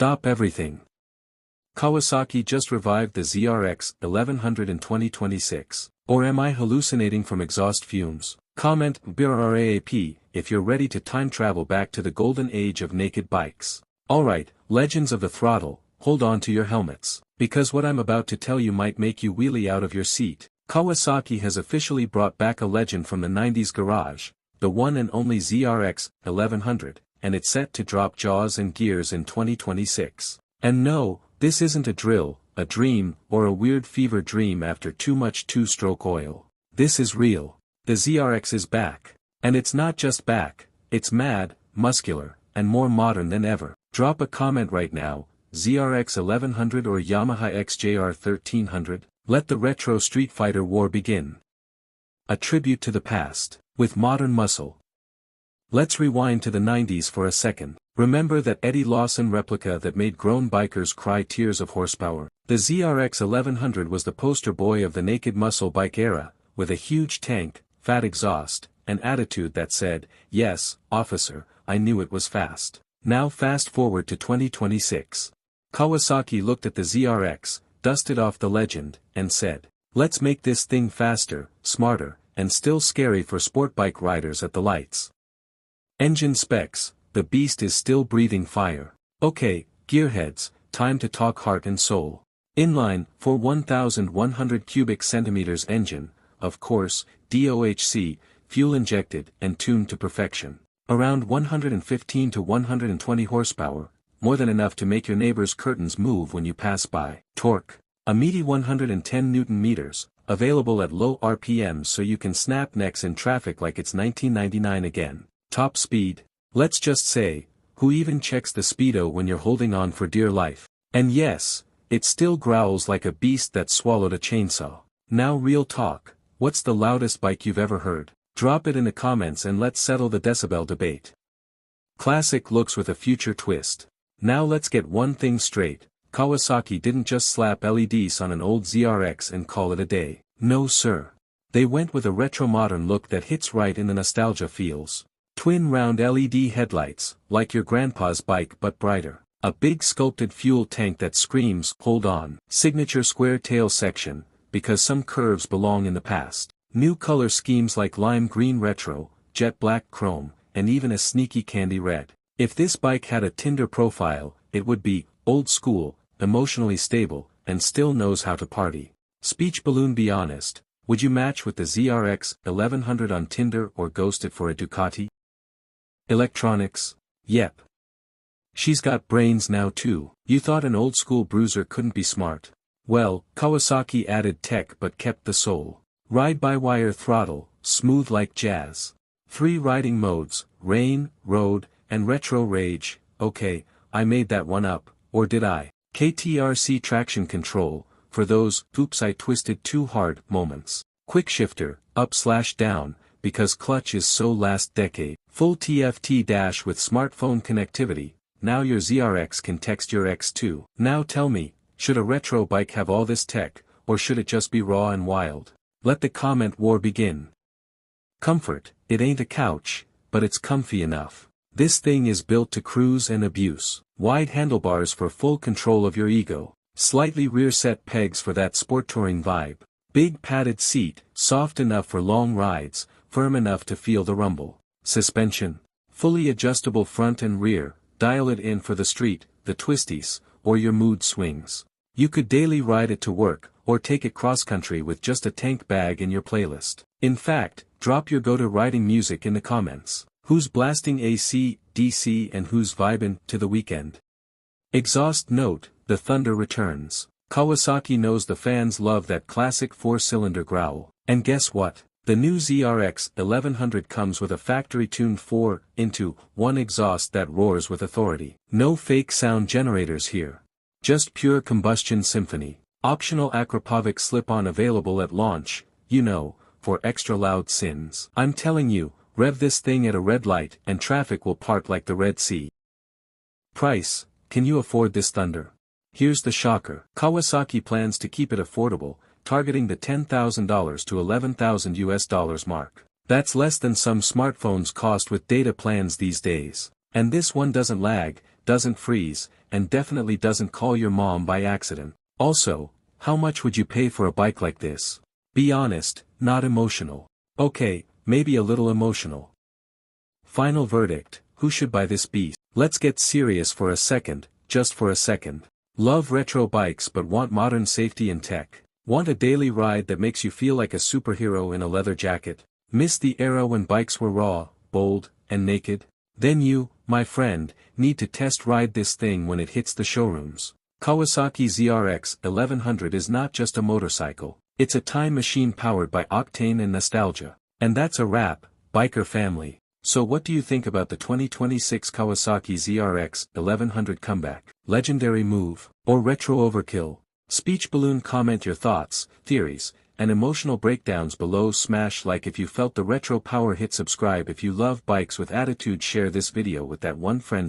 Stop everything. Kawasaki just revived the ZRX-1100 in 2026. Or am I hallucinating from exhaust fumes? Comment BRRAAP if you're ready to time travel back to the golden age of naked bikes. Alright, legends of the throttle, hold on to your helmets, because what I'm about to tell you might make you wheelie out of your seat. Kawasaki has officially brought back a legend from the 90s garage, the one and only ZRX-1100, and it's set to drop jaws and gears in 2026. And no, this isn't a drill, a dream, or a weird fever dream after too much two-stroke oil. This is real. The ZRX is back. And it's not just back, it's mad, muscular, and more modern than ever. Drop a comment right now, ZRX-1100 or Yamaha XJR-1300, let the retro Street Fighter war begin. A tribute to the past, with modern muscle. Let's rewind to the 90s for a second. Remember that Eddie Lawson replica that made grown bikers cry tears of horsepower? The ZRX-1100 was the poster boy of the naked muscle bike era, with a huge tank, fat exhaust, an attitude that said, "Yes, officer, I knew it was fast." Now fast forward to 2026. Kawasaki looked at the ZRX, dusted off the legend, and said, "Let's make this thing faster, smarter, and still scary for sport bike riders at the lights." Engine specs. The beast is still breathing fire. Okay, gearheads, time to talk heart and soul. Inline, for 1,100 cubic centimeters engine, of course, DOHC, fuel injected and tuned to perfection. Around 115 to 120 horsepower, more than enough to make your neighbor's curtains move when you pass by. Torque, a meaty 110 Newton meters, available at low RPMs so you can snap necks in traffic like it's 1999 again. Top speed. Let's just say, who even checks the speedo when you're holding on for dear life? And yes, it still growls like a beast that swallowed a chainsaw. Now real talk, what's the loudest bike you've ever heard? Drop it in the comments and let's settle the decibel debate. Classic looks with a future twist. Now let's get one thing straight, Kawasaki didn't just slap LEDs on an old ZRX and call it a day. No sir. They went with a retro-modern look that hits right in the nostalgia feels. Twin round LED headlights, like your grandpa's bike but brighter. A big sculpted fuel tank that screams, "Hold on." Signature square tail section, because some curves belong in the past. New color schemes like lime green retro, jet black chrome, and even a sneaky candy red. If this bike had a Tinder profile, it would be, old school, emotionally stable, and still knows how to party. Speech balloon. Be honest, would you match with the ZRX-1100 on Tinder or ghost it for a Ducati? Electronics? Yep. She's got brains now too. You thought an old school bruiser couldn't be smart? Well, Kawasaki added tech but kept the soul. Ride-by-wire throttle, smooth like jazz. 3 riding modes, rain, road, and retro rage. Okay, I made that one up, or did I? KTRC traction control, for those, "oops I twisted too hard" moments. Quick shifter, up/down, because clutch is so last decade. Full TFT dash with smartphone connectivity, now your ZRX can text your ex too. Now tell me, should a retro bike have all this tech, or should it just be raw and wild? Let the comment war begin. Comfort, it ain't a couch, but it's comfy enough. This thing is built to cruise and abuse. Wide handlebars for full control of your ego. Slightly rear set pegs for that sport touring vibe. Big padded seat, soft enough for long rides, firm enough to feel the rumble. Suspension, fully adjustable front and rear, dial it in for the street, the twisties, or your mood swings. You could daily ride it to work, or take it cross-country with just a tank bag in your playlist. In fact, drop your go-to riding music in the comments. Who's blasting AC, DC and who's vibin' to the weekend? Exhaust note, the thunder returns. Kawasaki knows the fans love that classic 4-cylinder growl. And guess what? The new ZRX-1100 comes with a factory-tuned 4-in-1 exhaust that roars with authority. No fake sound generators here. Just pure combustion symphony. Optional Akrapovic slip-on available at launch, you know, for extra loud sins. I'm telling you, rev this thing at a red light and traffic will part like the Red Sea. Price, can you afford this thunder? Here's the shocker. Kawasaki plans to keep it affordable, targeting the $10,000 to $11,000 mark. That's less than some smartphones cost with data plans these days. And this one doesn't lag, doesn't freeze, and definitely doesn't call your mom by accident. Also, how much would you pay for a bike like this? Be honest, not emotional. Okay, maybe a little emotional. Final verdict, who should buy this beast? Let's get serious for a second, just for a second. Love retro bikes but want modern safety and tech. Want a daily ride that makes you feel like a superhero in a leather jacket? Miss the era when bikes were raw, bold, and naked? Then you, my friend, need to test ride this thing when it hits the showrooms. Kawasaki ZRX-1100 is not just a motorcycle, it's a time machine powered by octane and nostalgia. And that's a wrap, biker family. So what do you think about the 2026 Kawasaki ZRX-1100 comeback? Legendary move, or retro overkill? Speech balloon. Comment your thoughts, theories, and emotional breakdowns below. Smash like if you felt the retro power. Hit subscribe if you love bikes with attitude. Share this video with that one friend